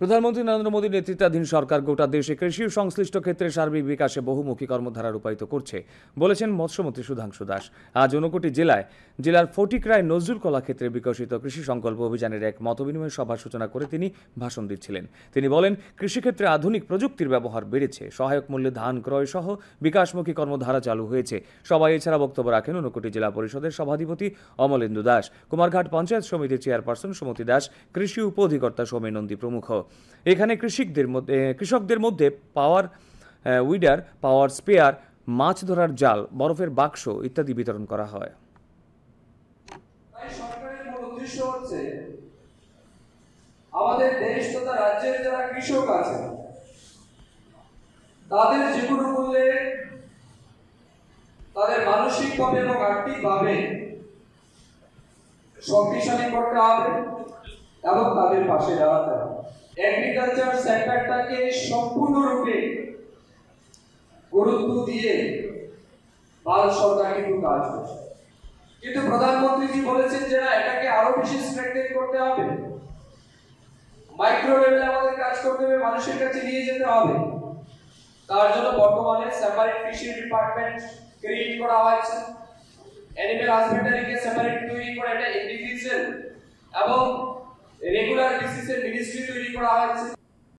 প্রধানমন্ত্রী নরেন্দ্র মোদীর নেতৃত্বাধীন সরকার গোটা দেশে কৃষি সংশ্লিষ্ট ক্ষেত্রে সার্বিক বিকাশে বহুমুখী কর্মধারা রূপায়িত করছে বলেছেন মৎস্যমন্ত্রী সুধাংশু দাস। আজ ঊনকোটি জেলার ফটিকরায় নজরুল কলা ক্ষেত্রে বিকশিত কৃষি সংকল্প অভিযানের এক মতবিনিময় সভার সূচনা করে তিনি ভাষণ দিচ্ছিলেন। তিনি বলেন, কৃষিক্ষেত্রে আধুনিক প্রযুক্তির ব্যবহার বেড়েছে, সহায়ক মূল্যে ধান ক্রয় সহ বিকাশমুখী কর্মধারা চালু হয়েছে। সবাই এছাড়া বক্তব্য রাখেন ঊনকোটি জেলা পরিষদের সভাধিপতি অমলেন্দু দাস, কুমারঘাট পঞ্চায়েত সমিতির চেয়ারপারসন সুমতি দাস, কৃষি উপ অধিকর্তা সৌমেন নন্দী প্রমুখ। এখানে কৃষকদের মধ্যে পাওয়ার উইডার, পাওয়ার স্পেয়ার, মাছ ধরার জাল, বরফের বাক্স ইত্যাদি বিতরণ করা হয়। সরকারের মূল উদ্দেশ্য হচ্ছে আমাদের দেশ তথা রাজ্যের যারা কৃষক আছে তাদের জীবন মূল্যে তাদের মানসিকভাবে এবং আর্থিকভাবে শক্তিশালী করতে হবে এবং তাদের পাশে দাঁড়াতে হবে। এগ্রিকালচার সেক্টরটাকে সম্পূর্ণরূপে গুরুত্ব দিয়ে ভারত সরকার কিন্তু কাজ করছে, কিন্তু প্রধানমন্ত্রীজি বলেছেন যে না, এটাকে আরো বেশি স্ট্রেংথেন করতে হবে, মাইক্রো লেভেলে আমাদের কাজ করতে হবে, মানুষের কাছে নিয়ে যেতে হবে। তার জন্য বর্তমানে সেপারেট ফিশারি ডিপার্টমেন্ট ক্রিয়েট করা হয়েছে, অ্যানিমেল হাসবেন্ডারিকে সেপারেট তৈরি করে এটা ইন্ডিভিজুয়াল এবং রেগুলার বেসিসে মিনিস্ট্রি তৈরি করা হয়েছে।